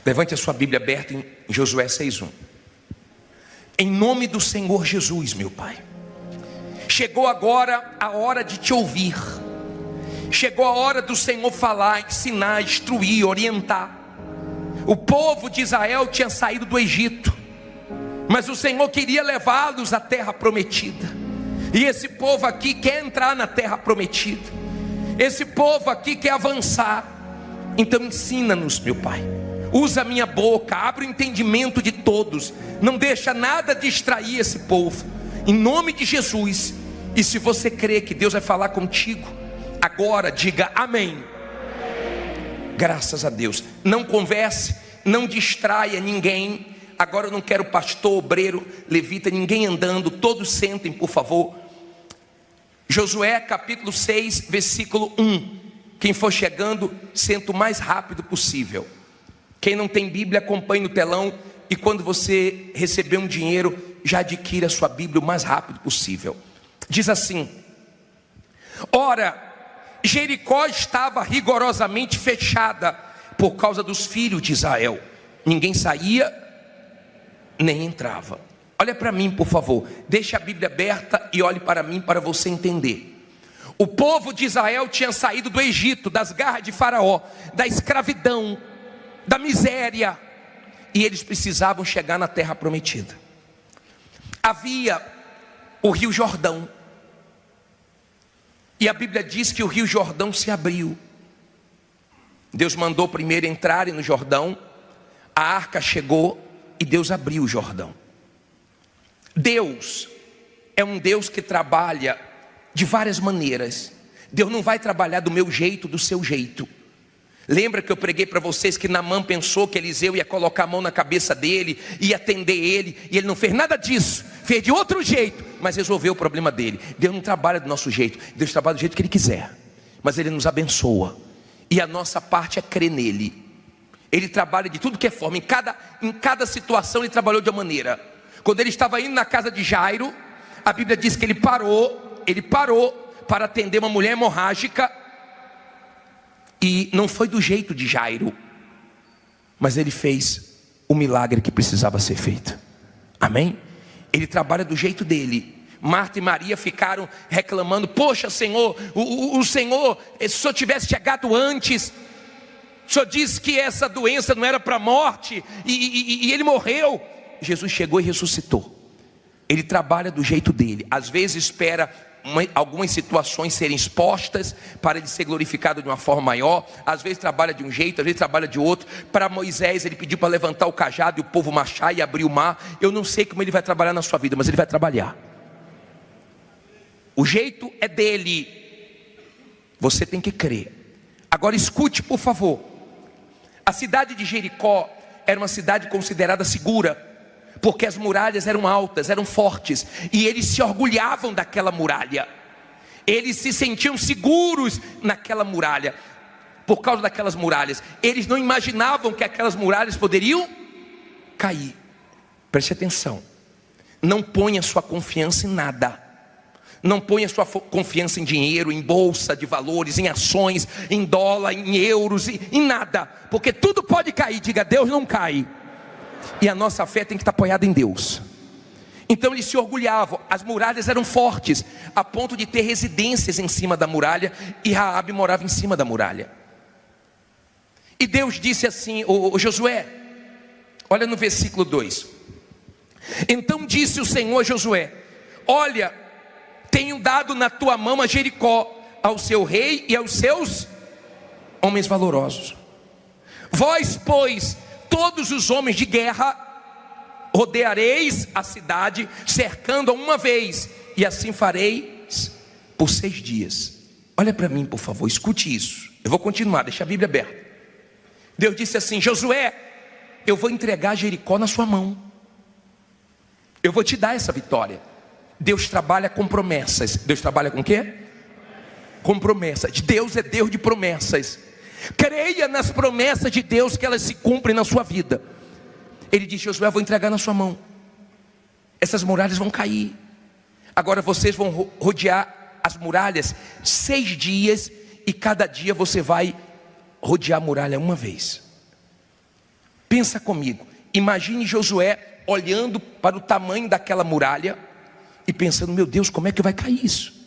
Levante a sua Bíblia aberta em Josué 6:1. Em nome do Senhor Jesus, meu Pai, chegou agora a hora de te ouvir. Chegou a hora do Senhor falar, ensinar, instruir, orientar. O povo de Israel tinha saído do Egito, mas o Senhor queria levá-los à terra prometida. E esse povo aqui quer entrar na terra prometida. Esse povo aqui quer avançar. Então ensina-nos, meu Pai. Usa a minha boca, abre o entendimento de todos. Não deixa nada distrair esse povo. Em nome de Jesus. E se você crê que Deus vai falar contigo, agora diga amém. Graças a Deus. Não converse, não distraia ninguém. Agora eu não quero pastor, obreiro, levita, ninguém andando. Todos sentem, por favor. Josué capítulo 6, versículo 1. Quem for chegando, senta o mais rápido possível. Quem não tem Bíblia, acompanhe no telão. E quando você receber um dinheiro, já adquira a sua Bíblia o mais rápido possível. Diz assim: ora, Jericó estava rigorosamente fechada por causa dos filhos de Israel. Ninguém saía, nem entrava. Olha para mim, por favor. Deixe a Bíblia aberta e olhe para mim para você entender. O povo de Israel tinha saído do Egito, das garras de Faraó, da escravidão, da miséria, e eles precisavam chegar na terra prometida. Havia o rio Jordão, e a Bíblia diz que o rio Jordão se abriu. Deus mandou primeiro entrarem no Jordão, a arca chegou e Deus abriu o Jordão. Deus é um Deus que trabalha de várias maneiras. Deus não vai trabalhar do meu jeito, do seu jeito. Lembra que eu preguei para vocês que Naamã pensou que Eliseu ia colocar a mão na cabeça dele, ia atender ele, e ele não fez nada disso, fez de outro jeito, mas resolveu o problema dele. Deus não trabalha do nosso jeito, Deus trabalha do jeito que Ele quiser, mas Ele nos abençoa, e a nossa parte é crer nele. Ele trabalha de tudo que é forma, em cada situação Ele trabalhou de uma maneira. Quando ele estava indo na casa de Jairo, a Bíblia diz que ele parou para atender uma mulher hemorrágica. E não foi do jeito de Jairo, mas ele fez o milagre que precisava ser feito. Amém? Ele trabalha do jeito dele. Marta e Maria ficaram reclamando: poxa, Senhor, o Senhor, se o Senhor tivesse chegado antes, o Senhor disse que essa doença não era para a morte, e ele morreu. Jesus chegou e ressuscitou. Ele trabalha do jeito dele. Às vezes espera algumas situações serem expostas para ele ser glorificado de uma forma maior. Às vezes trabalha de um jeito, às vezes trabalha de outro. Para Moisés ele pediu para levantar o cajado e o povo marchar e abrir o mar. Eu não sei como ele vai trabalhar na sua vida, mas ele vai trabalhar. O jeito é dele. Você tem que crer. Agora escute, por favor. A cidade de Jericó era uma cidade considerada segura, porque as muralhas eram altas, eram fortes, e eles se orgulhavam daquela muralha. Eles se sentiam seguros naquela muralha, por causa daquelas muralhas. Eles não imaginavam que aquelas muralhas poderiam cair. Preste atenção. Não ponha sua confiança em nada. Não ponha sua confiança em dinheiro, em bolsa de valores, em ações, em dólar, em euros, em nada, porque tudo pode cair. Diga: Deus não cai. E a nossa fé tem que estar apoiada em Deus. Então eles se orgulhavam. As muralhas eram fortes, a ponto de ter residências em cima da muralha, e Raabe morava em cima da muralha. E Deus disse assim: ô Josué, olha no versículo 2. Então disse o Senhor a Josué: olha, tenho dado na tua mão a Jericó, ao seu rei e aos seus homens valorosos. Vós, pois, todos os homens de guerra, rodeareis a cidade, cercando-a uma vez, e assim fareis por 6 dias. Olha para mim, por favor, escute isso. Eu vou continuar, deixa a Bíblia aberta. Deus disse assim: Josué, eu vou entregar Jericó na sua mão. Eu vou te dar essa vitória. Deus trabalha com promessas. Deus trabalha com o quê? Com promessas. Deus é Deus de promessas. Creia nas promessas de Deus, que elas se cumprem na sua vida. Ele disse: Josué, eu vou entregar na sua mão. Essas muralhas vão cair. Agora vocês vão rodear as muralhas 6 dias, e cada dia você vai rodear a muralha uma vez. Pensa comigo, imagine Josué olhando para o tamanho daquela muralha e pensando: meu Deus, como é que vai cair isso?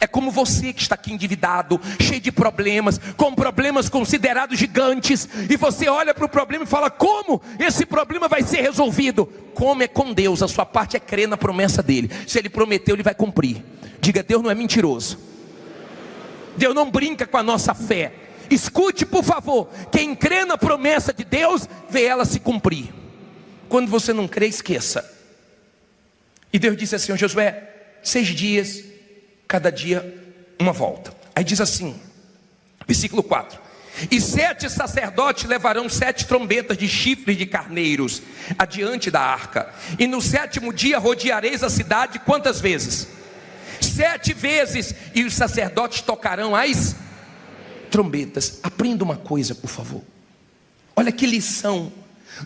É como você que está aqui endividado, cheio de problemas, com problemas considerados gigantes, e você olha para o problema e fala: como esse problema vai ser resolvido? Como é com Deus, a sua parte é crer na promessa dele. Se ele prometeu, ele vai cumprir. Diga: Deus não é mentiroso, Deus não brinca com a nossa fé. Escute, por favor, quem crê na promessa de Deus, vê ela se cumprir. Quando você não crê, esqueça. E Deus disse assim: Josué, 6 dias, cada dia uma volta. Aí diz assim, versículo 4: e 7 sacerdotes levarão 7 trombetas de chifres de carneiros adiante da arca, e no 7º dia rodeareis a cidade quantas vezes? 7 vezes, e os sacerdotes tocarão as trombetas. Aprenda uma coisa, por favor, olha que lição.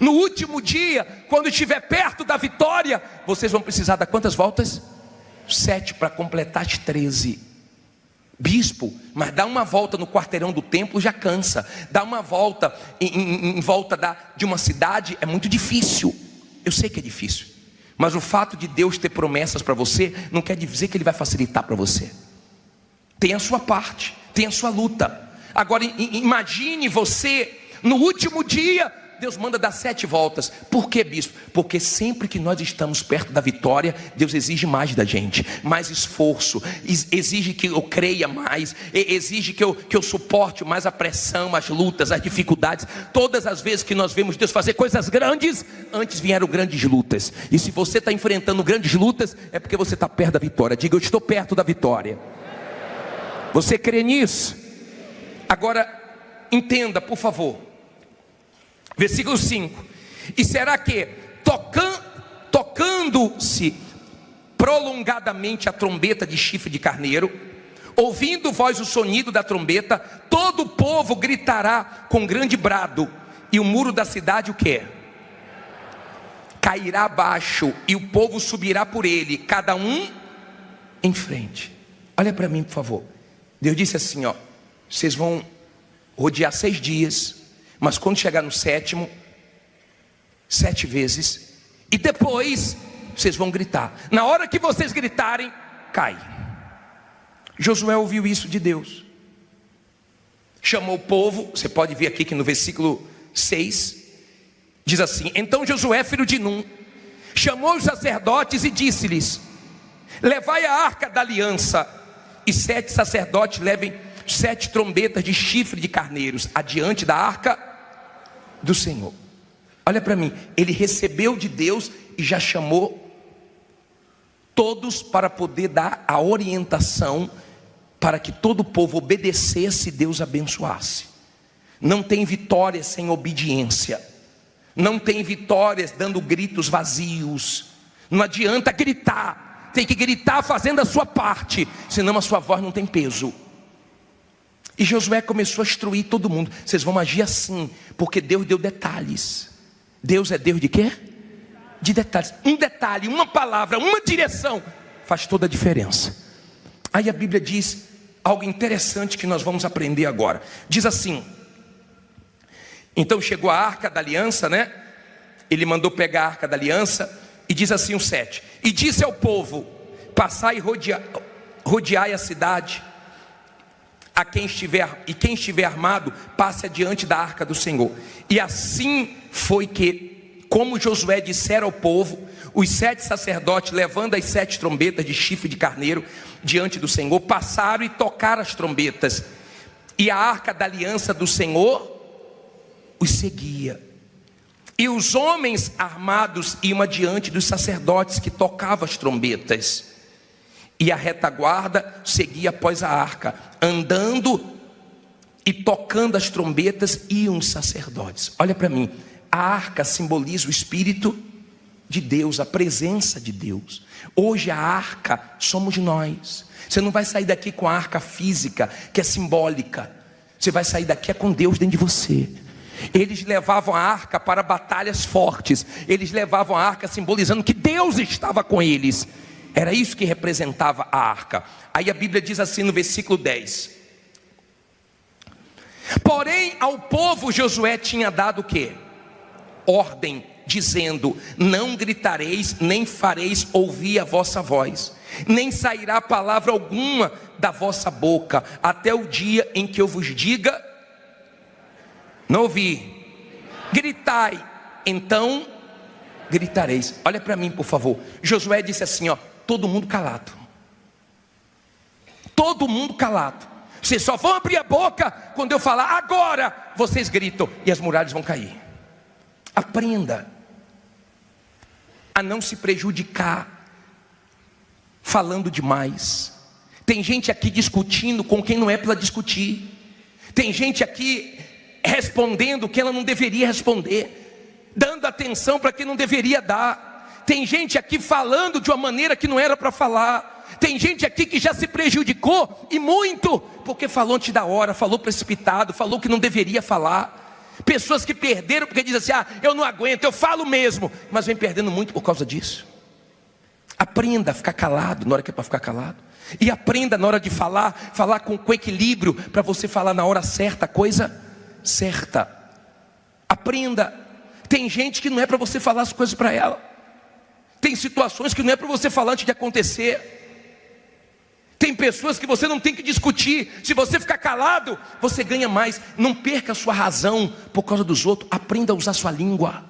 No último dia, quando estiver perto da vitória, vocês vão precisar dar quantas voltas? 7 para completar as 13. Bispo, mas dar uma volta no quarteirão do templo já cansa. Dar uma volta em volta de uma cidade é muito difícil. Eu sei que é difícil, mas o fato de Deus ter promessas para você não quer dizer que Ele vai facilitar para você. Tem a sua parte, tem a sua luta. Agora imagine você no último dia, Deus manda dar 7 voltas. Por que, bispo? Porque sempre que nós estamos perto da vitória, Deus exige mais da gente, mais esforço, exige que eu creia mais, exige que eu suporte mais a pressão, as lutas, as dificuldades. Todas as vezes que nós vemos Deus fazer coisas grandes, antes vieram grandes lutas. E se você está enfrentando grandes lutas, é porque você está perto da vitória. Diga: eu estou perto da vitória. Você crê nisso? Agora entenda, por favor, versículo 5: e será que tocando-se prolongadamente a trombeta de chifre de carneiro, ouvindo vós o sonido da trombeta, todo o povo gritará com grande brado, e o muro da cidade o que? Cairá abaixo, e o povo subirá por ele, cada um em frente. Olha para mim, por favor. Deus disse assim, ó: vocês vão rodear 6 dias, mas quando chegar no 7º, 7 vezes, e depois vocês vão gritar. Na hora que vocês gritarem, cai. Josué ouviu isso de Deus, chamou o povo. Você pode ver aqui que no versículo 6 diz assim: então Josué, filho de Num, chamou os sacerdotes e disse-lhes: levai a arca da aliança, e 7 sacerdotes levem 7 trombetas de chifre de carneiros adiante da arca do Senhor. Olha para mim, ele recebeu de Deus e já chamou todos para poder dar a orientação para que todo o povo obedecesse e Deus abençoasse. Não tem vitória sem obediência. Não tem vitórias dando gritos vazios. Não adianta gritar, tem que gritar fazendo a sua parte, senão a sua voz não tem peso. E Josué começou a instruir todo mundo: vocês vão agir assim, porque Deus deu detalhes. Deus é Deus de quê? De detalhes. Um detalhe, uma palavra, uma direção faz toda a diferença. Aí a Bíblia diz algo interessante que nós vamos aprender agora. Diz assim: então chegou a arca da aliança, né? Ele mandou pegar a arca da aliança, e diz assim o 7: e disse ao povo: passai e rodeai a cidade. Quem estiver armado, passe adiante da arca do Senhor. E assim foi que, como Josué dissera ao povo, os 7 sacerdotes, levando as 7 trombetas de chifre de carneiro diante do Senhor, passaram e tocaram as trombetas, e a arca da aliança do Senhor os seguia. E os homens armados iam adiante dos sacerdotes que tocavam as trombetas, e a retaguarda seguia após a arca, andando e tocando as trombetas, iam os sacerdotes. Olha para mim, a arca simboliza o Espírito de Deus, a presença de Deus. Hoje a arca somos nós. Você não vai sair daqui com a arca física, que é simbólica. Você vai sair daqui com Deus dentro de você. Eles levavam a arca para batalhas fortes. Eles levavam a arca simbolizando que Deus estava com eles. Era isso que representava a arca. Aí a Bíblia diz assim no versículo 10: porém ao povo Josué tinha dado o quê? ordem, dizendo: não gritareis, nem fareis ouvir a vossa voz, nem sairá palavra alguma da vossa boca, até o dia em que eu vos diga: não ouvi, gritai, então gritareis. Olha para mim, por favor. Josué disse assim, ó: todo mundo calado. Todo mundo calado. Vocês só vão abrir a boca quando eu falar agora. Vocês gritam e as muralhas vão cair. Aprenda a não se prejudicar falando demais. Tem gente aqui discutindo com quem não é para discutir. Tem gente aqui respondendo o que ela não deveria responder, dando atenção para quem não deveria dar. Tem gente aqui falando de uma maneira que não era para falar. Tem gente aqui que já se prejudicou, e muito, porque falou antes da hora, falou precipitado, falou que não deveria falar. Pessoas que perderam porque dizem assim: eu não aguento, eu falo mesmo, mas vem perdendo muito por causa disso. Aprenda a ficar calado na hora que é para ficar calado, e aprenda na hora de falar, falar com equilíbrio, para você falar na hora certa, a coisa certa. Aprenda. Tem gente que não é para você falar as coisas para ela. Tem situações que não é para você falar antes de acontecer. Tem pessoas que você não tem que discutir. Se você ficar calado, você ganha mais. Não perca a sua razão por causa dos outros. Aprenda a usar sua língua.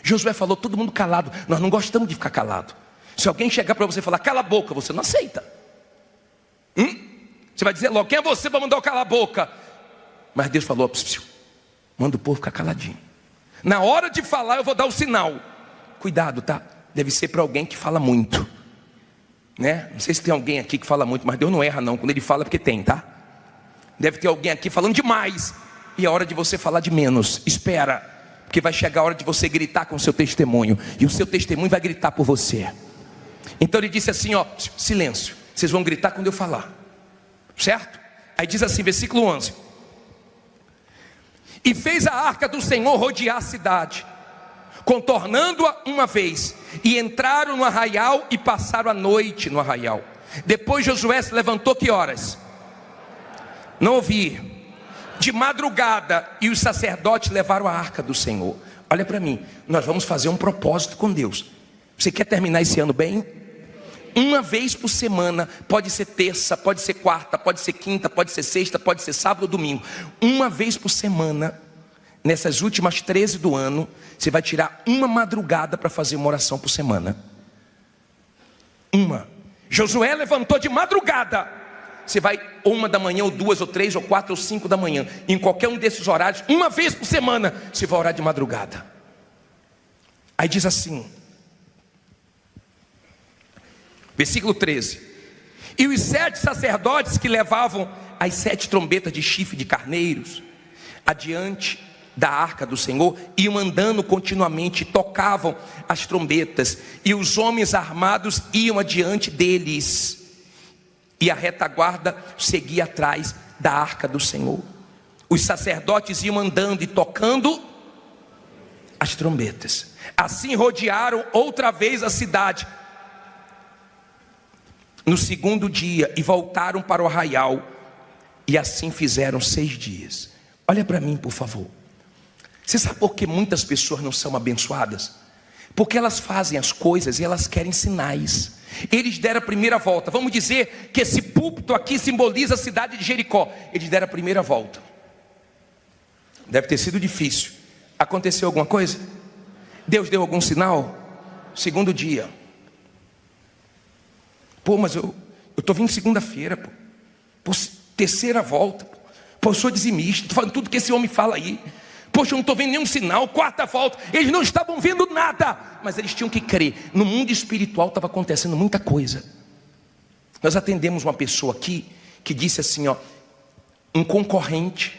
Josué falou: todo mundo calado. Nós não gostamos de ficar calado. Se alguém chegar para você e falar cala a boca, você não aceita. Você vai dizer logo: quem é você para mandar eu calar a boca? Mas Deus falou: manda o povo ficar caladinho. Na hora de falar eu vou dar o sinal. Cuidado, tá? Deve ser para alguém que fala muito, né? Não sei se tem alguém aqui que fala muito, mas Deus não erra não. Quando Ele fala é porque tem, tá? Deve ter alguém aqui falando demais, e é hora de você falar de menos. Espera, porque vai chegar a hora de você gritar com o seu testemunho, e o seu testemunho vai gritar por você. Então Ele disse assim, ó: silêncio, vocês vão gritar quando eu falar, certo? Aí diz assim, versículo 11: e fez a arca do Senhor rodear a cidade, contornando-a uma vez, e entraram no arraial e passaram a noite no arraial. Depois Josué se levantou, que horas? Não ouvi. De madrugada, e os sacerdotes levaram a arca do Senhor. Olha para mim, nós vamos fazer um propósito com Deus. Você quer terminar esse ano bem? Uma vez por semana, pode ser terça, pode ser quarta, pode ser quinta, pode ser sexta, pode ser sábado ou domingo. Uma vez por semana, nessas últimas 13 do ano, você vai tirar uma madrugada para fazer uma oração por semana. Uma. Josué levantou de madrugada. Você vai ou 1 da manhã, ou 2, ou 3, ou 4, ou 5 da manhã. Em qualquer um desses horários, uma vez por semana, você vai orar de madrugada. Aí diz assim, versículo 13: e os 7 sacerdotes que levavam as 7 trombetas de chifre de carneiros adiante da arca do Senhor iam andando continuamente, tocavam as trombetas, e os homens armados iam adiante deles, e a retaguarda seguia atrás da arca do Senhor. Os sacerdotes iam andando e tocando as trombetas. Assim rodearam outra vez a cidade no segundo dia, e voltaram para o arraial, e assim fizeram 6 dias. Olha para mim, por favor. Você sabe por que muitas pessoas não são abençoadas? Porque elas fazem as coisas e elas querem sinais. Eles deram a primeira volta. Vamos dizer que esse púlpito aqui simboliza a cidade de Jericó. Eles deram a primeira volta. Deve ter sido difícil. Aconteceu alguma coisa? Deus deu algum sinal? Segundo dia. Pô, mas eu estou vindo segunda-feira, pô, terceira volta, pô, eu sou dizimista, estou falando tudo que esse homem fala aí. Poxa, eu não estou vendo nenhum sinal. Quarta volta, eles não estavam vendo nada, mas eles tinham que crer. No mundo espiritual estava acontecendo muita coisa. Nós atendemos uma pessoa aqui que disse assim, ó: um concorrente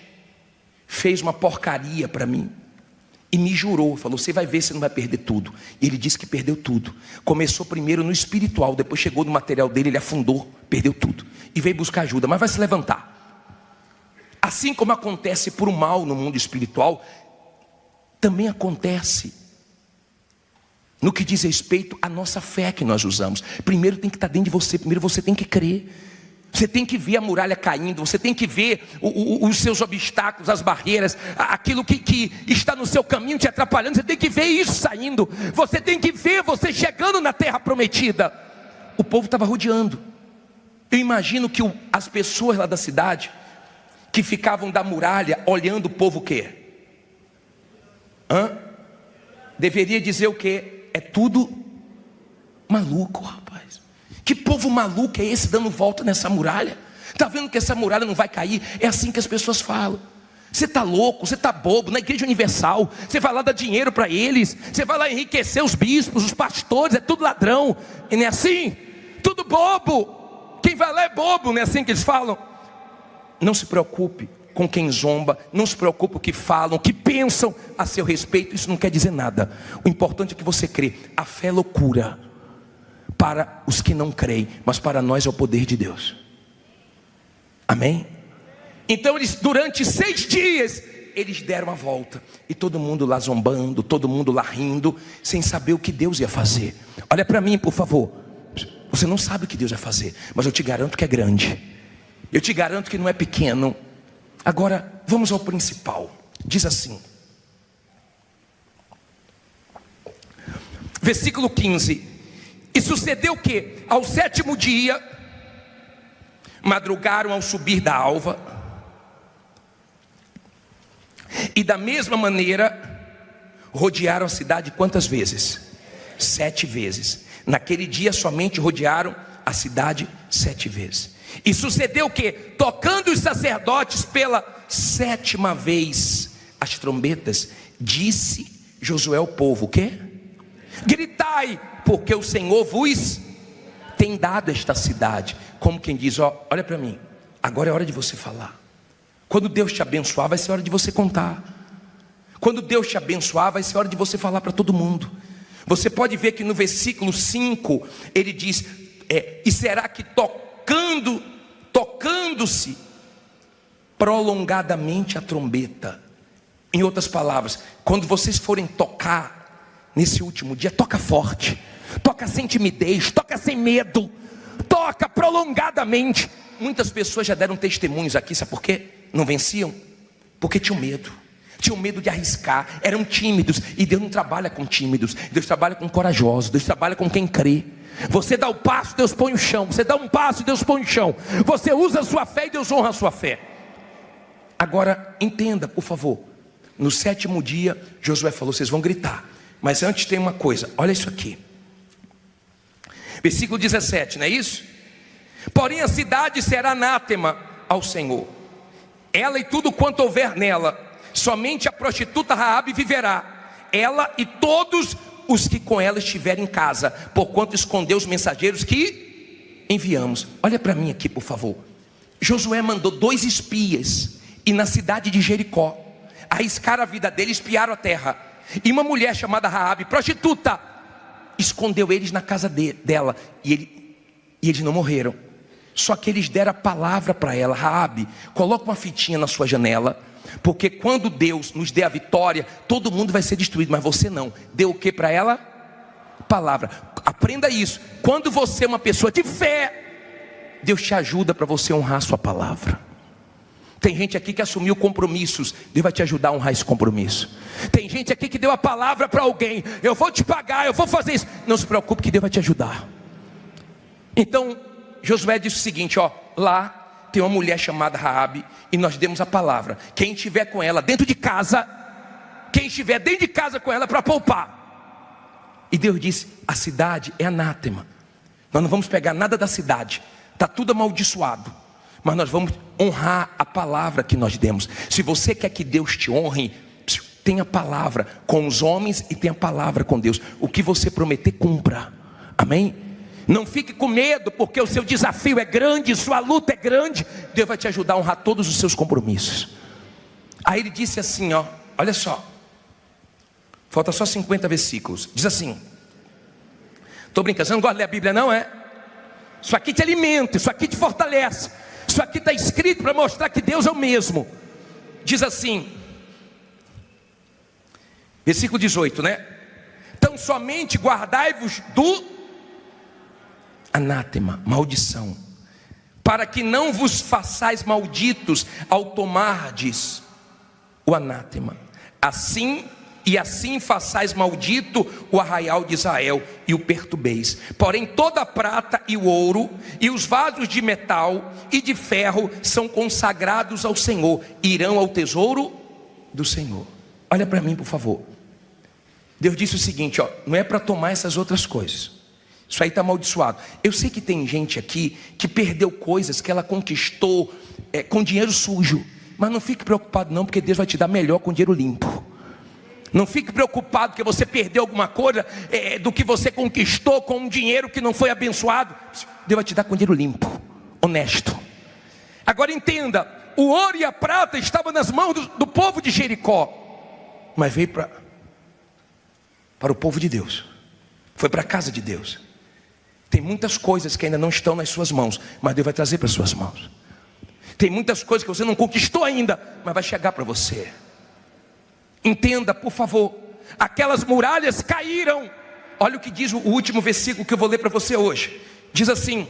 fez uma porcaria para mim e me jurou, falou: você vai ver, você não vai perder tudo. E ele disse que perdeu tudo. Começou primeiro no espiritual, depois chegou no material dele, ele afundou, perdeu tudo, e veio buscar ajuda, mas vai se levantar. Assim como acontece por um mal no mundo espiritual, também acontece no que diz respeito à nossa fé que nós usamos. Primeiro tem que estar dentro de você, primeiro você tem que crer. Você tem que ver a muralha caindo, você tem que ver os seus obstáculos, as barreiras, aquilo que está no seu caminho te atrapalhando. Você tem que ver isso saindo, você tem que ver você chegando na terra prometida. O povo estava rodeando. Eu imagino que as pessoas lá da cidade, que ficavam da muralha olhando o povo o quê? Deveria dizer o quê? É tudo maluco, rapaz. Que povo maluco é esse dando volta nessa muralha? Está vendo que essa muralha não vai cair? É assim que as pessoas falam. Você está louco, você está bobo. Na Igreja Universal, você vai lá dar dinheiro para eles, você vai lá enriquecer os bispos, os pastores, é tudo ladrão. E não é assim? Tudo bobo. Quem vai lá é bobo, não é assim que eles falam? Não se preocupe com quem zomba, não se preocupe com o que falam, o que pensam a seu respeito. Isso não quer dizer nada. O importante é que você crê. A fé é loucura para os que não creem, mas para nós é o poder de Deus. Amém? Então eles, durante 6 dias, eles deram a volta, e todo mundo lá zombando, todo mundo lá rindo, sem saber o que Deus ia fazer. Olha para mim, por favor. Você não sabe o que Deus vai fazer, mas eu te garanto que é grande, eu te garanto que não é pequeno. Agora, vamos ao principal. Diz assim, versículo 15: e sucedeu que, ao 7º dia, madrugaram ao subir da alva, e da mesma maneira rodearam a cidade quantas vezes? 7 vezes. Naquele dia somente rodearam a cidade 7 vezes. E sucedeu que, tocando os sacerdotes pela 7ª vez as trombetas, disse Josué ao povo: o quê? Gritai, porque o Senhor vos tem dado esta cidade. Como quem diz: ó, olha para mim, agora é hora de você falar. Quando Deus te abençoar, vai ser hora de você contar. Quando Deus te abençoar, vai ser hora de você falar para todo mundo. Você pode ver que no versículo 5, ele diz, e será que tocando-se prolongadamente a trombeta. Em outras palavras, quando vocês forem tocar nesse último dia, toca forte, toca sem timidez, toca sem medo, toca prolongadamente. Muitas pessoas já deram testemunhos aqui, sabe por quê? Não venciam? Porque tinham medo de arriscar, eram tímidos. E Deus não trabalha com tímidos, Deus trabalha com corajosos, Deus trabalha com quem crê. Você dá o passo, Deus põe o chão. Você dá um passo, Deus põe o chão. Você usa a sua fé e Deus honra a sua fé. Agora, entenda, por favor. No 7º dia, Josué falou: vocês vão gritar. Mas antes tem uma coisa, olha isso aqui. Versículo 17, não é isso? Porém a cidade será anátema ao Senhor, ela e tudo quanto houver nela. Somente a prostituta Raabe viverá, ela e todos os que com ela estiverem em casa, porquanto escondeu os mensageiros que enviamos. Olha para mim aqui, por favor. Josué mandou 2 espias e na cidade de Jericó arriscaram a vida dele, espiaram a terra. E uma mulher chamada Raabe, prostituta, escondeu eles na casa dela, e eles não morreram. Só que eles deram a palavra para ela: Raabe, coloca uma fitinha na sua janela, porque quando Deus nos dê a vitória, todo mundo vai ser destruído, mas você não. Deu o que para ela? Palavra. Aprenda isso. Quando você é uma pessoa de fé, Deus te ajuda para você honrar a sua palavra. Tem gente aqui que assumiu compromissos, Deus vai te ajudar a honrar esse compromisso. Tem gente aqui que deu a palavra para alguém: eu vou te pagar, eu vou fazer isso. Não se preocupe, que Deus vai te ajudar. Então Josué disse o seguinte: ó, lá tem uma mulher chamada Raabe, e nós demos a palavra. Quem estiver com ela dentro de casa, quem estiver dentro de casa com ela, para poupar. E Deus disse: a cidade é anátema. Nós não vamos pegar nada da cidade, está tudo amaldiçoado, mas nós vamos honrar a palavra que nós demos. Se você quer que Deus te honre, tenha palavra com os homens e tenha palavra com Deus. O que você prometer, cumpra. Amém? Não fique com medo, porque o seu desafio é grande, sua luta é grande. Deus vai te ajudar a honrar todos os seus compromissos. Aí ele disse assim, ó, olha só, falta só 50 versículos. Diz assim, estou brincando, você não gosta de ler a Bíblia não, é? Isso aqui te alimenta, isso aqui te fortalece. Isso aqui está escrito para mostrar que Deus é o mesmo. Diz assim, versículo 18, né? Então somente guardai-vos do anátema, maldição, para que não vos façais malditos ao tomardes o anátema. Assim façais maldito o arraial de Israel e o perturbeis. Porém toda a prata e o ouro e os vasos de metal e de ferro são consagrados ao Senhor, irão ao tesouro do Senhor. Olha para mim, por favor. Deus disse o seguinte, não é para tomar essas outras coisas. Isso aí está amaldiçoado. Eu sei que tem gente aqui que perdeu coisas que ela conquistou com dinheiro sujo. Mas não fique preocupado não, porque Deus vai te dar melhor com dinheiro limpo. Não fique preocupado que você perdeu alguma coisa do que você conquistou com um dinheiro que não foi abençoado. Deus vai te dar com dinheiro limpo, honesto. Agora entenda, o ouro e a prata estavam nas mãos do povo de Jericó, mas veio para o povo de Deus, foi para a casa de Deus. Tem muitas coisas que ainda não estão nas suas mãos, mas Deus vai trazer para as suas mãos. Tem muitas coisas que você não conquistou ainda, mas vai chegar para você. Entenda, por favor, aquelas muralhas caíram. Olha o que diz o último versículo que eu vou ler para você hoje. Diz assim,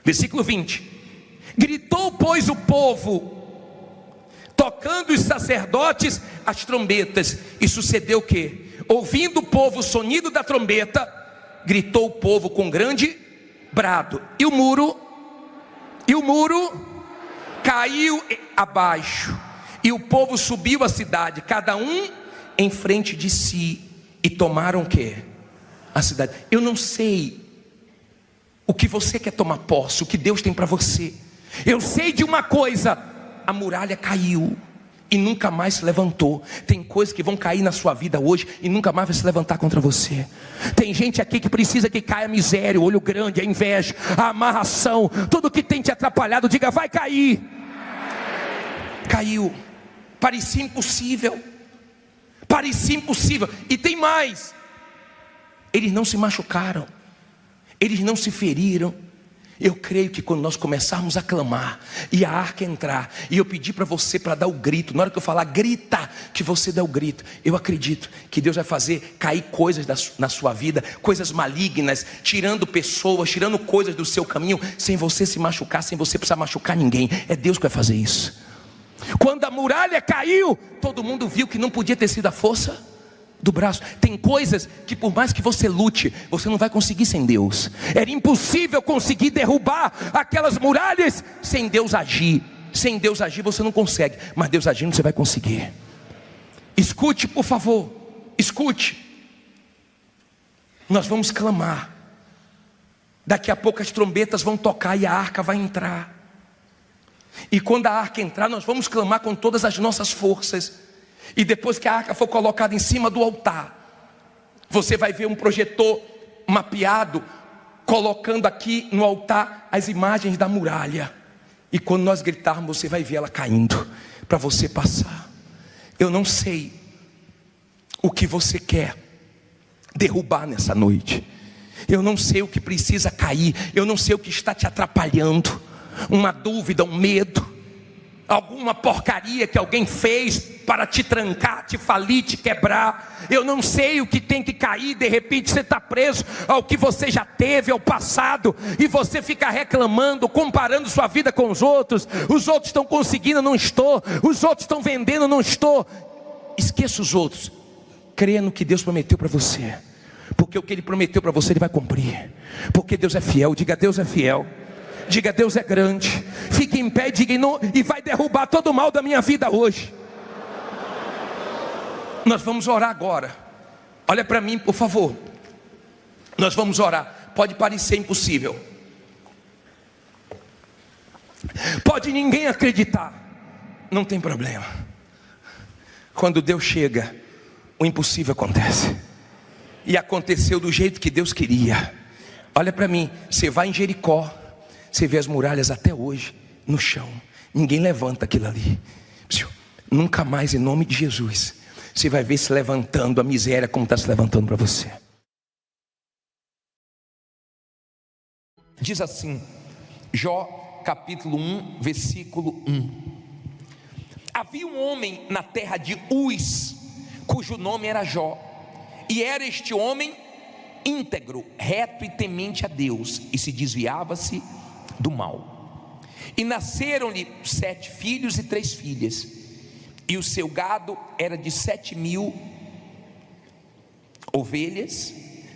versículo 20: gritou pois o povo, tocando os sacerdotes as trombetas. E sucedeu o quê? Ouvindo o povo o sonido da trombeta, gritou o povo com grande brado, e o muro caiu abaixo, e o povo subiu a cidade, cada um em frente de si, e tomaram o quê? A cidade. Eu não sei o que você quer tomar posse, o que Deus tem para você. Eu sei de uma coisa: a muralha caiu e nunca mais se levantou. Tem coisas que vão cair na sua vida hoje e nunca mais vai se levantar contra você. Tem gente aqui que precisa que caia a miséria, o olho grande, a inveja, a amarração, tudo que tem te atrapalhado. Diga, vai cair. Caiu. Parecia impossível. Parecia impossível. E tem mais: eles não se machucaram, eles não se feriram. Eu creio que quando nós começarmos a clamar e a arca entrar, e eu pedir para você para dar o grito, na hora que eu falar grita, que você dê o grito, eu acredito que Deus vai fazer cair coisas na sua vida, coisas malignas, tirando pessoas, tirando coisas do seu caminho, sem você se machucar, sem você precisar machucar ninguém. É Deus que vai fazer isso. Quando a muralha caiu, todo mundo viu que não podia ter sido a força do braço. Tem coisas que por mais que você lute, você não vai conseguir sem Deus. Era impossível conseguir derrubar aquelas muralhas sem Deus agir. Sem Deus agir você não consegue, mas Deus agindo você vai conseguir. Escute, por favor, escute. Nós vamos clamar. Daqui a pouco as trombetas vão tocar e a arca vai entrar. E quando a arca entrar, nós vamos clamar com todas as nossas forças. E depois que a arca for colocada em cima do altar, você vai ver um projetor mapeado, colocando aqui no altar as imagens da muralha. E quando nós gritarmos, você vai ver ela caindo, para você passar. Eu não sei o que você quer derrubar nessa noite. Eu não sei o que precisa cair. Eu não sei o que está te atrapalhando. Uma dúvida, um medo, alguma porcaria que alguém fez para te trancar, te falir, te quebrar. Eu não sei o que tem que cair. De repente você está preso ao que você já teve, ao passado, e você fica reclamando, comparando sua vida com os outros. Os outros estão conseguindo, não estou. Os outros estão vendendo, não estou. Esqueça os outros. Creia no que Deus prometeu para você, porque o que Ele prometeu para você Ele vai cumprir. Porque Deus é fiel. Diga, Deus é fiel. Diga, Deus é grande. Fique em pé, diga, e vai derrubar todo o mal da minha vida hoje. Nós vamos orar agora. Olha para mim, por favor. Nós vamos orar. Pode parecer impossível, pode ninguém acreditar, não tem problema. Quando Deus chega, o impossível acontece. E aconteceu do jeito que Deus queria. Olha para mim, você vai em Jericó, você vê as muralhas até hoje no chão. Ninguém levanta aquilo ali. Nunca mais, em nome de Jesus, você vai ver se levantando a miséria como está se levantando para você. Diz assim, Jó capítulo 1, versículo 1. Havia um homem na terra de Uz, cujo nome era Jó. E era este homem íntegro, reto e temente a Deus, e se desviava-se do mal. E nasceram-lhe 7 filhos e 3 filhas, e o seu gado era de 7.000 ovelhas,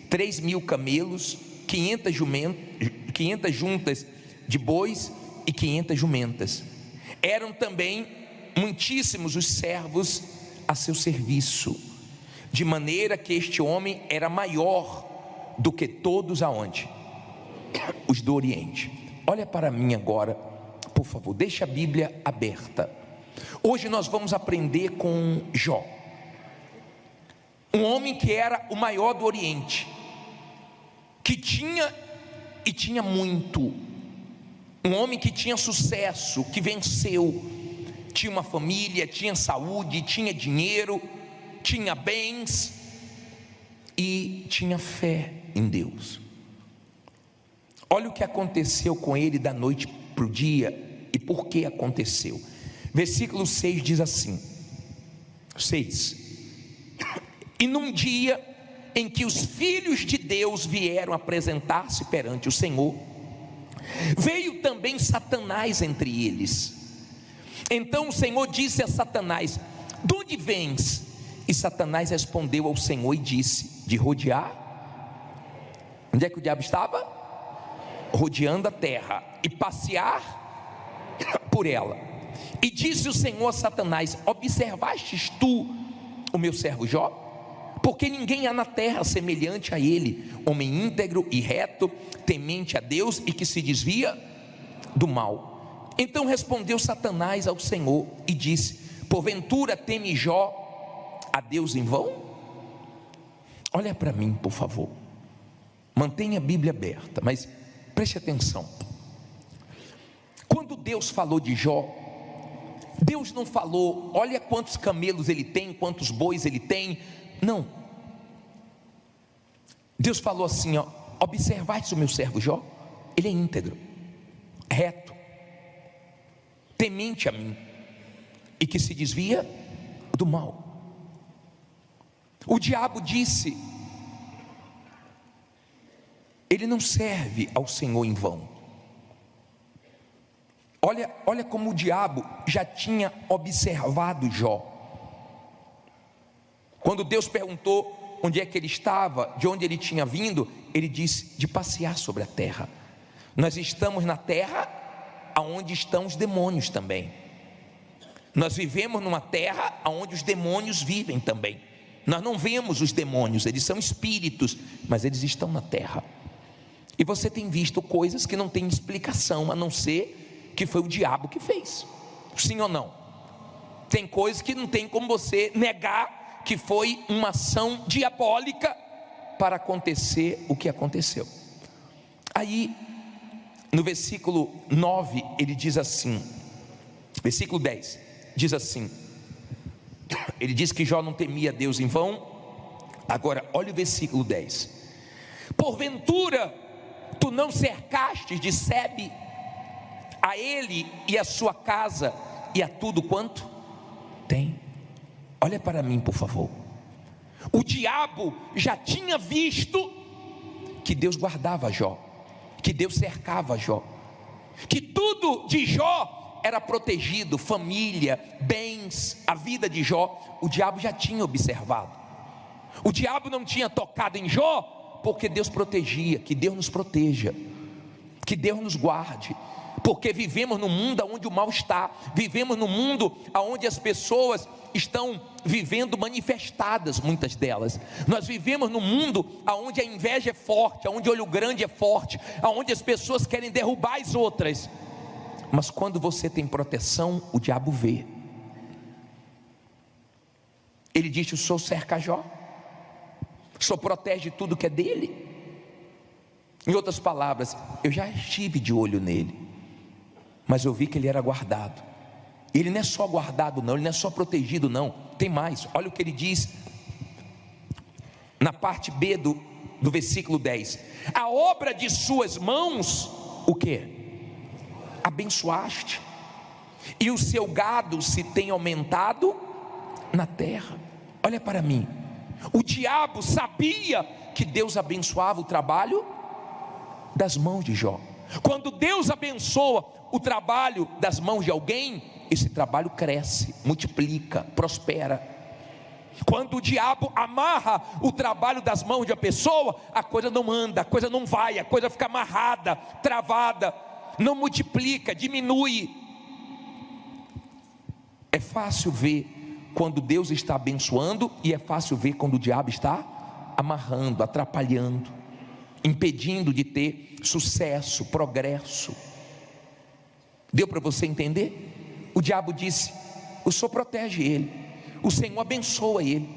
3.000 camelos, 500 juntas de bois e 500 jumentas. Eram também muitíssimos os servos a seu serviço, de maneira que este homem era maior do que todos aonde? Os do Oriente. Olha para mim agora, por favor, deixa a Bíblia aberta. Hoje nós vamos aprender com Jó, um homem que era o maior do Oriente, que tinha muito, um homem que tinha sucesso, que venceu, tinha uma família, tinha saúde, tinha dinheiro, tinha bens e tinha fé em Deus. Olha o que aconteceu com ele da noite para o dia e por que aconteceu. Versículo 6 diz assim: 6: E num dia em que os filhos de Deus vieram apresentar-se perante o Senhor, veio também Satanás entre eles. Então o Senhor disse a Satanás: de onde vens? E Satanás respondeu ao Senhor e disse: de rodear. Onde é que o diabo estava? Rodeando a terra e passear por ela. E disse o Senhor a Satanás: observastes tu o meu servo Jó? Porque ninguém há na terra semelhante a ele, homem íntegro e reto, temente a Deus e que se desvia do mal. Então respondeu Satanás ao Senhor e disse: porventura teme Jó a Deus em vão? Olha para mim, por favor, mantenha a Bíblia aberta, mas preste atenção. Quando Deus falou de Jó, Deus não falou: olha quantos camelos ele tem, quantos bois ele tem. Não. Deus falou assim: ó, observaste o meu servo Jó? Ele é íntegro, reto, temente a mim e que se desvia do mal. O diabo disse: ele não serve ao Senhor em vão. Olha como o diabo já tinha observado Jó. Quando Deus perguntou onde é que ele estava, de onde ele tinha vindo, ele disse: de passear sobre a terra. Nós estamos na terra aonde estão os demônios também. Nós vivemos numa terra aonde os demônios vivem também. Nós não vemos os demônios, eles são espíritos, mas eles estão na terra. E você tem visto coisas que não tem explicação, a não ser que foi o diabo que fez. Sim ou não? Tem coisas que não tem como você negar que foi uma ação diabólica para acontecer o que aconteceu. Aí no versículo 9 ele diz assim, versículo 10 diz assim, ele diz que Jó não temia Deus em vão. Agora olha o versículo 10: porventura tu não cercaste de sebe a ele e a sua casa e a tudo quanto tem? Olha para mim, por favor. O diabo já tinha visto que Deus guardava Jó, que Deus cercava Jó, que tudo de Jó era protegido, família, bens, a vida de Jó. O diabo já tinha observado. O diabo não tinha tocado em Jó, porque Deus protegia. Que Deus nos proteja, que Deus nos guarde, porque vivemos num mundo onde o mal está, vivemos num mundo onde as pessoas estão vivendo manifestadas, muitas delas. Nós vivemos num mundo onde a inveja é forte, onde o olho grande é forte, onde as pessoas querem derrubar as outras. Mas quando você tem proteção, o diabo vê. Ele diz: o Senhor cerca Jó, o Senhor protege tudo que é dele. Em outras palavras, eu já estive de olho nele, mas eu vi que ele era guardado. Ele não é só guardado não, ele não é só protegido não, tem mais. Olha o que ele diz na parte B do versículo 10: a obra de suas mãos, o que? Abençoaste, e o seu gado se tem aumentado na terra. Olha para mim, o diabo sabia que Deus abençoava o trabalho das mãos de Jó. Quando Deus abençoa o trabalho das mãos de alguém, esse trabalho cresce, multiplica, prospera. Quando o diabo amarra o trabalho das mãos de uma pessoa, a coisa não anda, a coisa não vai, a coisa fica amarrada, travada, não multiplica, diminui. É fácil ver quando Deus está abençoando, e é fácil ver quando o diabo está amarrando, atrapalhando, impedindo de ter sucesso, progresso. Deu para você entender? O diabo disse: o Senhor protege ele, o Senhor abençoa ele,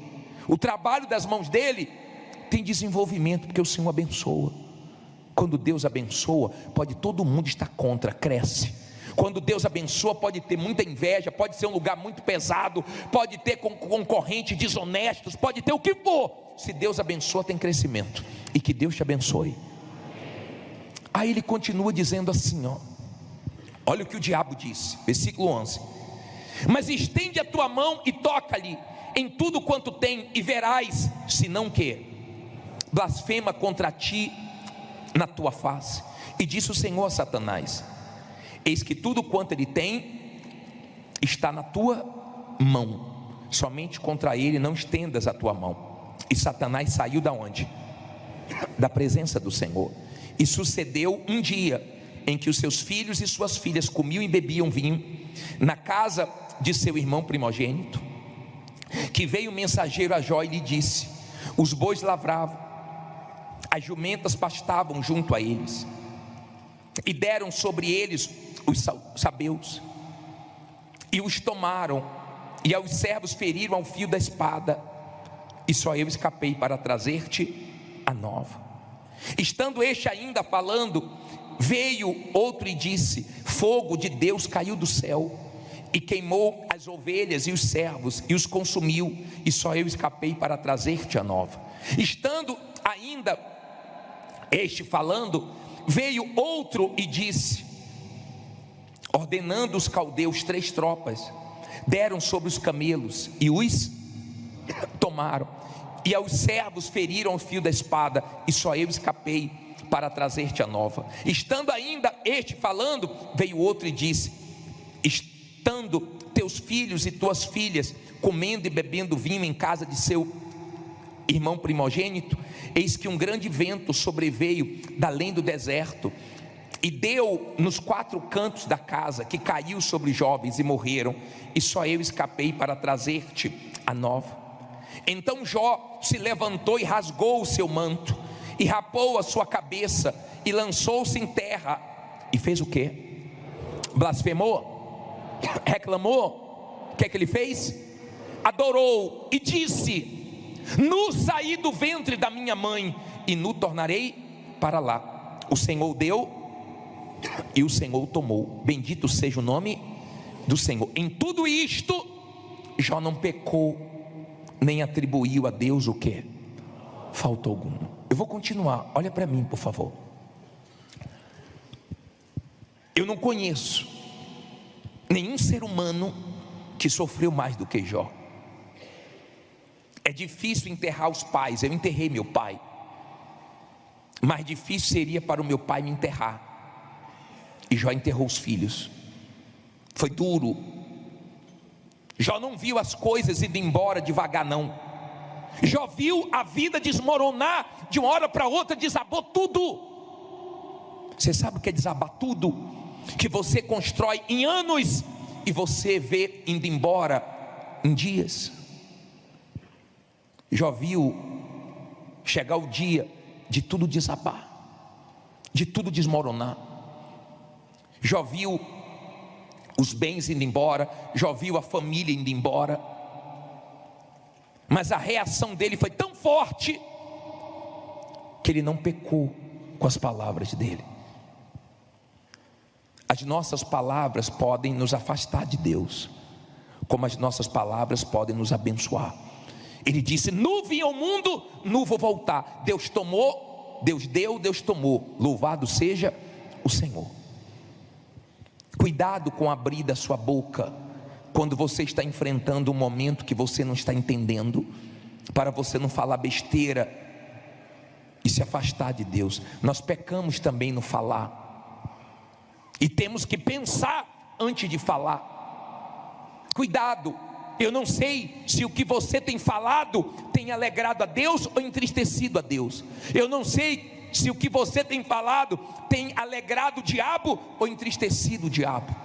o trabalho das mãos dele tem desenvolvimento, porque o Senhor abençoa. Quando Deus abençoa, pode todo mundo estar contra, cresce. Quando Deus abençoa, pode ter muita inveja, pode ser um lugar muito pesado, pode ter concorrentes desonestos, pode ter o que for. Se Deus abençoa, tem crescimento. E que Deus te abençoe. Aí ele continua dizendo assim, olha o que o diabo disse, versículo 11: mas estende a tua mão e toca-lhe em tudo quanto tem, e verás, senão que blasfema contra ti na tua face. E disse o Senhor a Satanás: eis que tudo quanto ele tem está na tua mão, somente contra ele não estendas a tua mão. E Satanás saiu da onde? Da presença do Senhor. E sucedeu um dia em que os seus filhos e suas filhas comiam e bebiam vinho na casa de seu irmão primogênito, que veio o mensageiro a Jó e lhe disse: os bois lavravam, as jumentas pastavam junto a eles, e deram sobre eles os sabeus, e os tomaram, e aos servos feriram ao fio da espada, e só eu escapei para trazer-te a nova. Estando este ainda falando, veio outro e disse: fogo de Deus caiu do céu e queimou as ovelhas e os servos e os consumiu, e só eu escapei para trazer-te a nova. Estando ainda este falando, veio outro e disse, ordenando os caldeus 3 tropas, deram sobre os camelos e os tomaram, e aos servos feriram o fio da espada, e só eu escapei para trazer-te a nova. Estando ainda este falando, veio outro e disse: estando teus filhos e tuas filhas comendo e bebendo vinho em casa de seu irmão primogênito, eis que um grande vento sobreveio da além do deserto, e deu nos 4 cantos da casa, que caiu sobre os jovens e morreram, e só eu escapei para trazer-te a nova. Então Jó se levantou e rasgou o seu manto, e rapou a sua cabeça, e lançou-se em terra, e fez o quê? Blasfemou? Reclamou? O que é que ele fez? Adorou, e disse: nu saí do ventre da minha mãe, e nu tornarei para lá. O Senhor deu, e o Senhor tomou. Bendito seja o nome do Senhor. Em tudo isto, Jó não pecou, nem atribuiu a Deus o que? Faltou algum. Eu vou continuar, olha para mim por favor. Eu não conheço nenhum ser humano que sofreu mais do que Jó. É difícil enterrar os pais. Eu enterrei meu pai. Mais difícil seria para o meu pai me enterrar. E Jó enterrou os filhos. Foi duro. Jó não viu as coisas indo embora devagar não. Jó viu a vida desmoronar. De uma hora para outra desabou tudo. Você sabe o que é desabar tudo? Que você constrói em anos e você vê indo embora em dias. Jó viu chegar o dia de tudo desabar, de tudo desmoronar. Jó viu os bens indo embora, Jó viu a família indo embora, mas a reação dele foi tão forte que ele não pecou com as palavras dele. As nossas palavras podem nos afastar de Deus, como as nossas palavras podem nos abençoar. Ele disse: nu vim ao mundo, nu vou voltar. Deus tomou, Deus deu, Deus tomou. Louvado seja o Senhor. Cuidado com abrir da sua boca quando você está enfrentando um momento que você não está entendendo, para você não falar besteira e se afastar de Deus. Nós pecamos também no falar. e temos que pensar antes de falar. Cuidado, eu não sei se o que você tem falado tem alegrado a Deus ou entristecido a Deus. Eu não sei se o que você tem falado tem alegrado o diabo ou entristecido o diabo.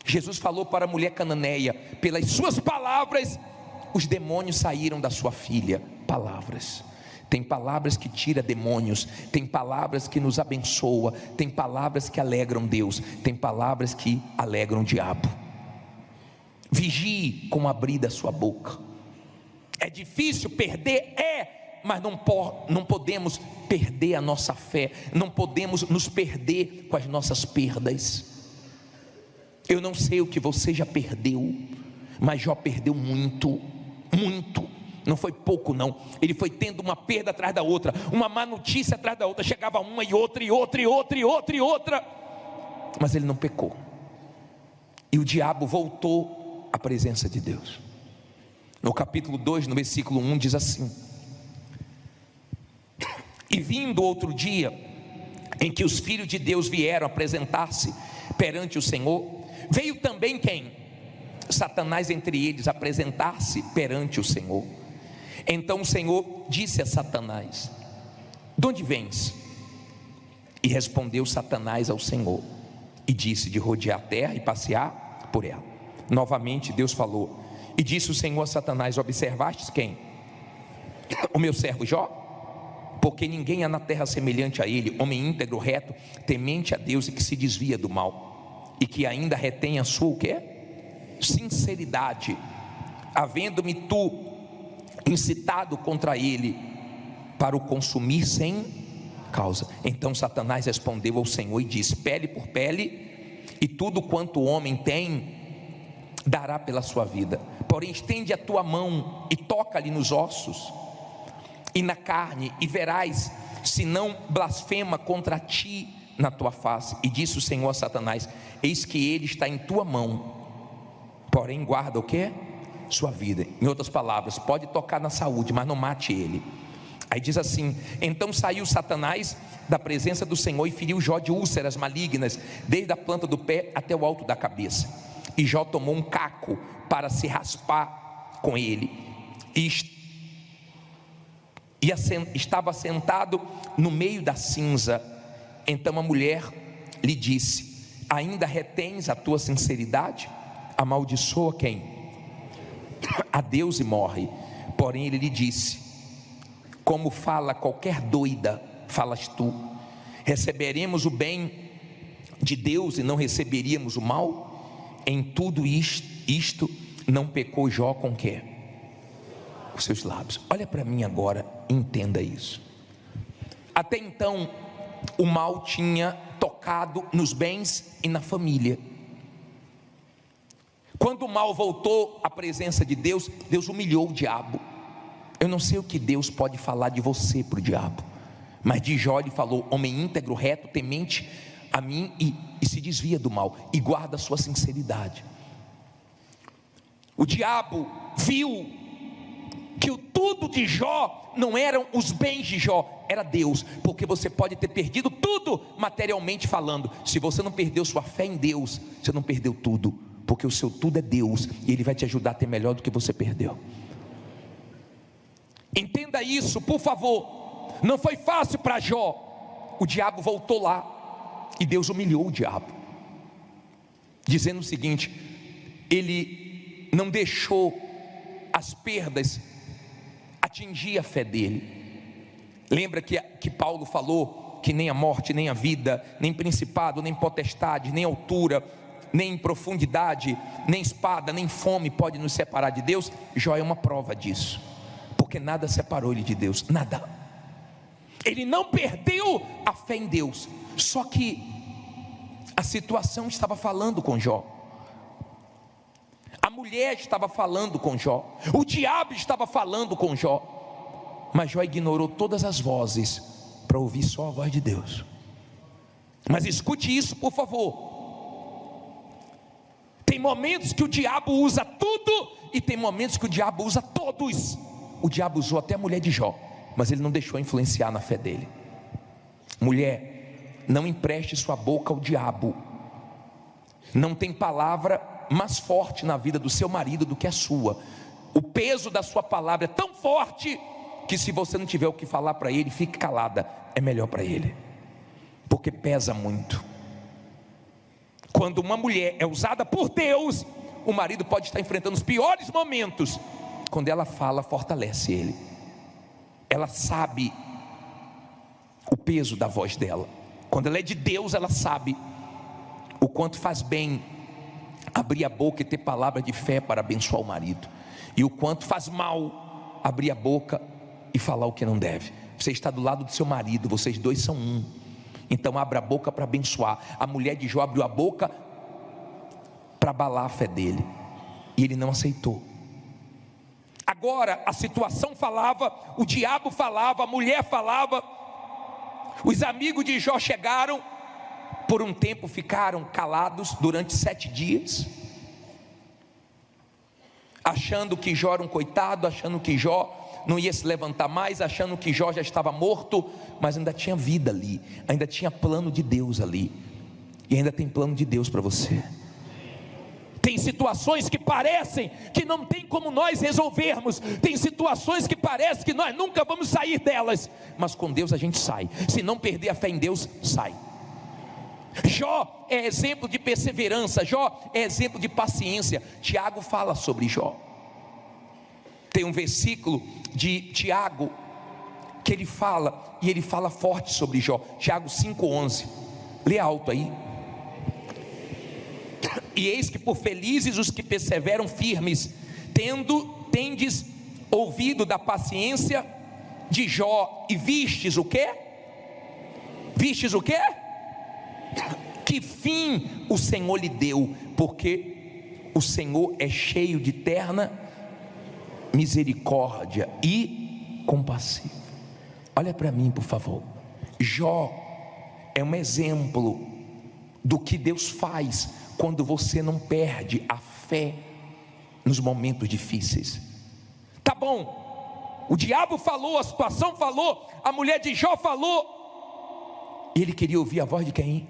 Jesus falou para a mulher cananeia: pelas suas palavras os demônios saíram da sua filha. Palavras. Tem palavras que tiram demônios, tem palavras que nos abençoam, tem palavras que alegram Deus, tem palavras que alegram o diabo. Vigie com abrir da sua boca. É difícil perder? Mas não podemos perder a nossa fé, não podemos nos perder com as nossas perdas. Eu não sei o que você já perdeu, mas Jó perdeu muito, muito. Não foi pouco não, ele foi tendo uma perda atrás da outra, uma má notícia atrás da outra, chegava uma e outra, e outra, e outra, e outra, e outra, mas ele não pecou. E o diabo voltou à presença de Deus. No capítulo 2, no versículo 1 diz assim: e vindo outro dia, em que os filhos de Deus vieram apresentar-se perante o Senhor, veio também quem? Satanás entre eles apresentar-se perante o Senhor. Então o Senhor disse a Satanás: de onde vens? E respondeu Satanás ao Senhor e disse: de rodear a terra e passear por ela. Novamente Deus falou, e disse o Senhor a Satanás: observastes quem? O meu servo Jó? Porque ninguém há na terra semelhante a ele, homem íntegro, reto, temente a Deus e que se desvia do mal, e que ainda retém a sua o quê? Sinceridade, havendo-me tu incitado contra ele para o consumir sem causa. Então Satanás respondeu ao Senhor e disse: pele por pele, e tudo quanto o homem tem dará pela sua vida. Porém estende a tua mão e toca-lhe nos ossos e na carne, e verás se não blasfema contra ti na tua face. E disse o Senhor a Satanás: eis que ele está em tua mão, porém guarda o que? Sua vida. Em outras palavras, pode tocar na saúde, mas não mate ele. Aí diz assim: então saiu Satanás da presença do Senhor e feriu Jó de úlceras malignas, desde a planta do pé até o alto da cabeça. E Jó tomou um caco para se raspar com ele, e estava sentado no meio da cinza. Então a mulher lhe disse: ainda retens a tua sinceridade? Amaldiçoa quem? A Deus e morre. Porém ele lhe disse: como fala qualquer doida, falas tu. Receberemos o bem de Deus e não receberíamos o mal? Em tudo isto não pecou Jó com o quê? Os seus lábios. Olha para mim agora, entenda isso. Até então o mal tinha tocado nos bens e na família. Quando o mal voltou à presença de Deus, Deus humilhou o diabo. Eu não sei o que Deus pode falar de você para o diabo, mas de Jó ele falou: homem íntegro, reto, temente a mim e se desvia do mal e guarda a sua sinceridade. O diabo viu que o tudo de Jó não eram os bens de Jó, era Deus. Porque você pode ter perdido tudo materialmente falando, se você não perdeu sua fé em Deus, você não perdeu tudo, porque o seu tudo é Deus, e Ele vai te ajudar a ter melhor do que você perdeu. Entenda isso, por favor. Não foi fácil para Jó. O diabo voltou lá e Deus humilhou o diabo, dizendo o seguinte: ele não deixou as perdas atingir a fé dele. Lembra que Paulo falou que nem a morte, nem a vida, nem principado, nem potestade, nem altura, nem profundidade, nem espada, nem fome pode nos separar de Deus? Jó é uma prova disso, porque nada separou ele de Deus, nada. Ele não perdeu a fé em Deus, só que a situação estava falando com Jó, a mulher estava falando com Jó, o diabo estava falando com Jó, mas Jó ignorou todas as vozes para ouvir só a voz de Deus. Mas escute isso, por favor. Tem momentos que o diabo usa tudo e tem momentos que o diabo usa todos. O diabo usou até a mulher de Jó, mas ele não deixou influenciar na fé dele. Mulher, não empreste sua boca ao diabo. Não tem palavra mais forte na vida do seu marido do que a sua. O peso da sua palavra é tão forte que se você não tiver o que falar para ele, fique calada, é melhor para ele, porque pesa muito. Quando uma mulher é usada por Deus, o marido pode estar enfrentando os piores momentos. Quando ela fala, fortalece ele. Ela sabe o peso da voz dela. Quando ela é de Deus, ela sabe o quanto faz bem abrir a boca e ter palavra de fé para abençoar o marido, e o quanto faz mal abrir a boca e falar o que não deve. Você está do lado do seu marido, vocês dois são um. Então abra a boca para abençoar. A mulher de Jó abriu a boca para abalar a fé dele, e ele não aceitou. Agora a situação falava, o diabo falava, a mulher falava. Os amigos de Jó chegaram, por um tempo ficaram calados durante 7 dias, achando que Jó era um coitado, achando que Jó não ia se levantar mais, achando que Jó já estava morto, mas ainda tinha vida ali, ainda tinha plano de Deus ali, e ainda tem plano de Deus para você. Tem situações que parecem que não tem como nós resolvermos, tem situações que parece que nós nunca vamos sair delas, mas com Deus a gente sai. Se não perder a fé em Deus, sai. Jó é exemplo de perseverança, Jó é exemplo de paciência. Tiago fala sobre Jó. Tem um versículo de Tiago que ele fala, e ele fala forte sobre Jó. Tiago 5,11. Lê alto aí. E eis que por felizes os que perseveram firmes, tendes ouvido da paciência de Jó, e vistes o quê? Vistes o quê? Que fim o Senhor lhe deu, porque o Senhor é cheio de terna misericórdia e compassivo. Olha para mim, por favor. Jó é um exemplo do que Deus faz quando você não perde a fé nos momentos difíceis. Tá bom, o diabo falou, a situação falou, a mulher de Jó falou, e ele queria ouvir a voz de quem?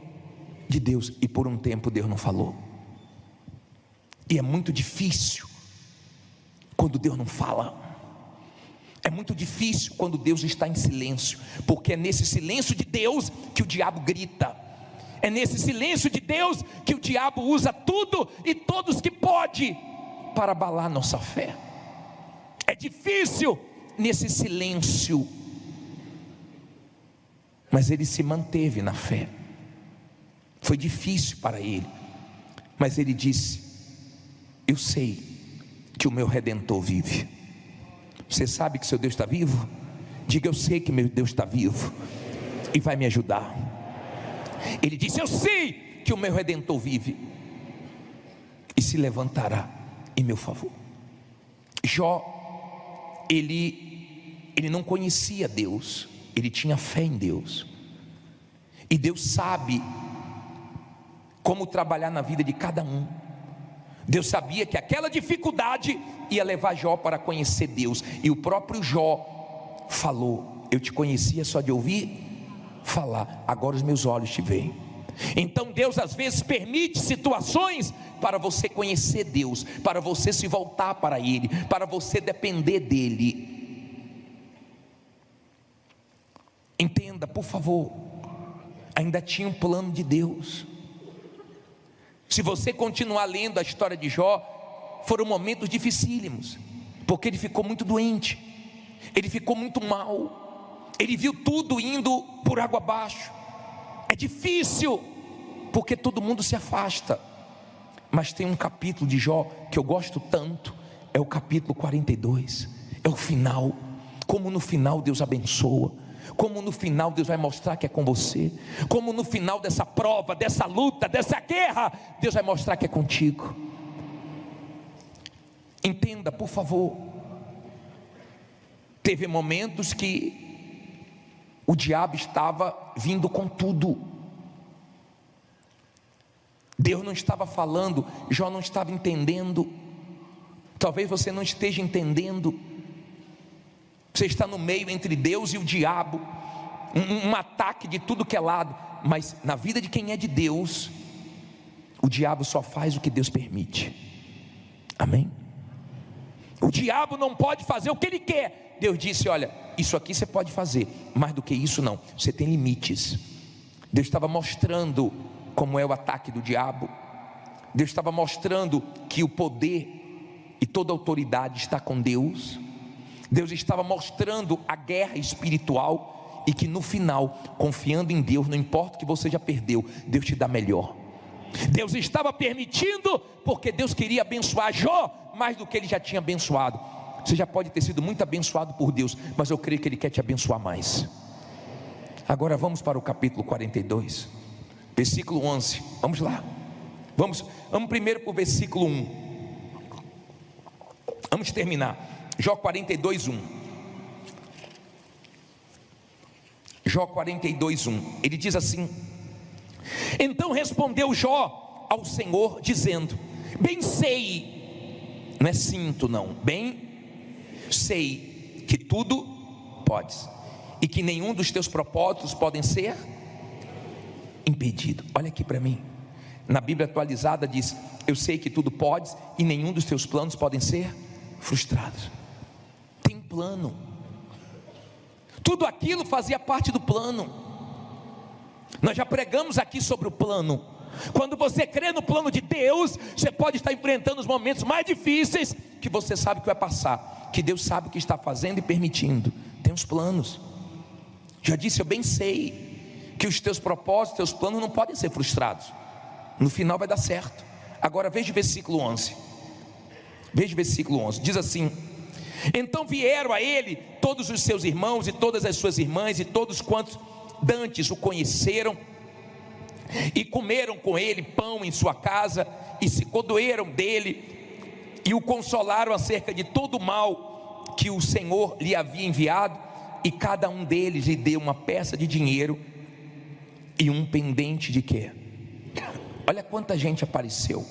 De Deus. E por um tempo Deus não falou. E é muito difícil quando Deus não fala. É muito difícil quando Deus está em silêncio, porque é nesse silêncio de Deus que o diabo grita. É nesse silêncio de Deus que o diabo usa tudo e todos que pode para abalar nossa fé. É difícil nesse silêncio, mas ele se manteve na fé. Foi difícil para ele, mas ele disse: eu sei que o meu Redentor vive. Você sabe que seu Deus está vivo? Diga: eu sei que meu Deus está vivo e vai me ajudar. Ele disse: eu sei que o meu Redentor vive e se levantará em meu favor. Jó, ele não conhecia Deus, ele tinha fé em Deus, e Deus sabe como trabalhar na vida de cada um. Deus sabia que aquela dificuldade ia levar Jó para conhecer Deus, e o próprio Jó falou: eu te conhecia só de ouvir falar, agora os meus olhos te veem. Então Deus às vezes permite situações para você conhecer Deus, para você se voltar para Ele, para você depender dEle. Entenda, por favor, ainda tinha um plano de Deus. Se você continuar lendo a história de Jó, foram momentos dificílimos, porque ele ficou muito doente, ele ficou muito mal, ele viu tudo indo por água abaixo. É difícil, porque todo mundo se afasta. Mas tem um capítulo de Jó que eu gosto tanto, é o capítulo 42, é o final. Como no final Deus abençoa, como no final Deus vai mostrar que é com você, como no final dessa prova, dessa luta, dessa guerra, Deus vai mostrar que é contigo. Entenda, por favor. Teve momentos que o diabo estava vindo com tudo, Deus não estava falando, Jó não estava entendendo. Talvez você não esteja entendendo. Você está no meio entre Deus e o diabo, um ataque de tudo que é lado. Mas na vida de quem é de Deus, o diabo só faz o que Deus permite. Amém? O diabo não pode fazer o que ele quer. Deus disse: olha, isso aqui você pode fazer, mais do que isso não, você tem limites. Deus estava mostrando como é o ataque do diabo. Deus estava mostrando que o poder e toda a autoridade está com Deus. Deus estava mostrando a guerra espiritual, e que no final, confiando em Deus, não importa o que você já perdeu, Deus te dá melhor. Deus estava permitindo, porque Deus queria abençoar Jó mais do que ele já tinha abençoado. Você já pode ter sido muito abençoado por Deus, mas eu creio que Ele quer te abençoar mais. Agora vamos para o capítulo 42, versículo 11. Vamos lá. Vamos primeiro para o versículo 1. Vamos terminar. Jó 42, 1. Jó 42, 1. Ele diz assim: então respondeu Jó ao Senhor, dizendo: bem sei, não é sinto não, bem sei que tudo podes, e que nenhum dos teus propósitos podem ser impedido. Olha aqui para mim, na Bíblia atualizada diz: eu sei que tudo podes, e nenhum dos teus planos podem ser frustrados. Tem plano, tudo aquilo fazia parte do plano. Nós já pregamos aqui sobre o plano. Quando você crê no plano de Deus, você pode estar enfrentando os momentos mais difíceis, que você sabe que vai passar, que Deus sabe o que está fazendo e permitindo. Tem uns planos. Já disse: eu bem sei que os teus propósitos, teus planos não podem ser frustrados. No final vai dar certo. Agora veja o versículo 11. Veja o versículo 11. Diz assim: então vieram a ele todos os seus irmãos e todas as suas irmãs, e todos quantos dantes o conheceram, e comeram com ele pão em sua casa, e se condoeram dele, e o consolaram acerca de todo o mal que o Senhor lhe havia enviado. E cada um deles lhe deu uma peça de dinheiro e um pendente de quê? Olha quanta gente apareceu.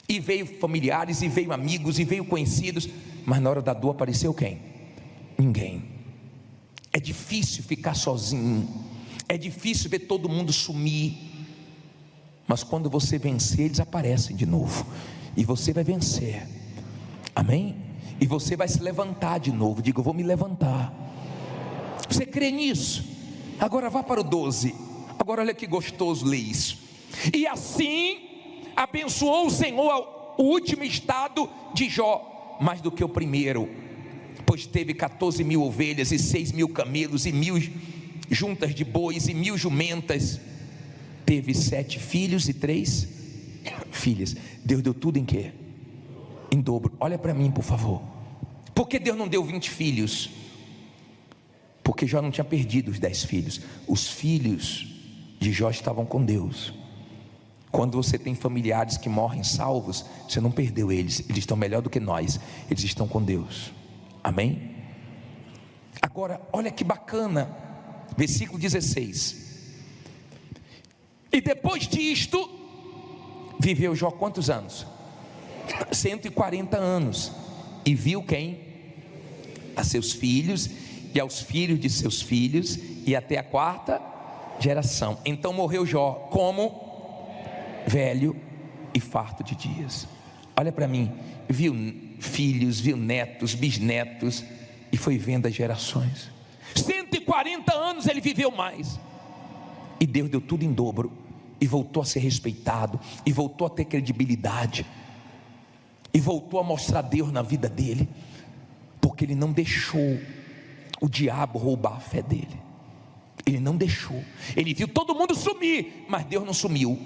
E veio familiares, e veio amigos, e veio conhecidos, mas na hora da dor apareceu quem? Ninguém. É difícil ficar sozinho, é difícil ver todo mundo sumir, mas quando você vencer, eles aparecem de novo, e você vai vencer. Amém? E você vai se levantar de novo. Diga: eu vou me levantar. Você crê nisso? Agora vá para o 12. Agora olha que gostoso ler isso. E assim abençoou o Senhor o último estado de Jó, mais do que o primeiro, pois teve 14.000 ovelhas, e 6.000 camelos, e 1.000 juntas de bois, e 1.000 jumentas. Teve 7 filhos e 3 filhas. Deus deu tudo em quê? Em dobro. Olha para mim, por favor. Por que Deus não deu 20 filhos? Porque Jó não tinha perdido os 10 filhos. Os filhos de Jó estavam com Deus. Quando você tem familiares que morrem salvos, você não perdeu eles. Eles estão melhor do que nós. Eles estão com Deus. Amém? Agora, olha que bacana. Versículo 16. E depois disto, viveu Jó quantos anos? 140 anos. E viu quem? A seus filhos, e aos filhos de seus filhos, e até a 4ª geração. Então morreu Jó como? Velho e farto de dias. Olha para mim. Viu filhos, viu netos, bisnetos, e foi vendo as gerações. 140 anos ele viveu mais. E Deus deu tudo em dobro, e voltou a ser respeitado, e voltou a ter credibilidade, e voltou a mostrar Deus na vida dele, porque ele não deixou o diabo roubar a fé dele. Ele não deixou. Ele viu todo mundo sumir, mas Deus não sumiu.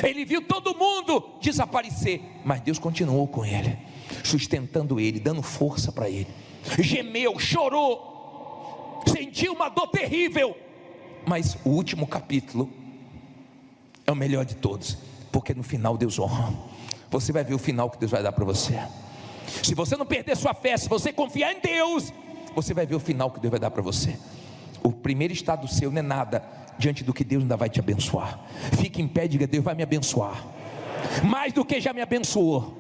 Ele viu todo mundo desaparecer, mas Deus continuou com ele, sustentando ele, dando força para ele. Gemeu, chorou, sentiu uma dor terrível, mas o último capítulo é o melhor de todos, porque no final Deus honra. Você vai ver o final que Deus vai dar para você. Se você não perder sua fé, se você confiar em Deus, você vai ver o final que Deus vai dar para você. O primeiro estado seu não é nada diante do que Deus ainda vai te abençoar. Fique em pé e diga: Deus vai me abençoar mais do que já me abençoou.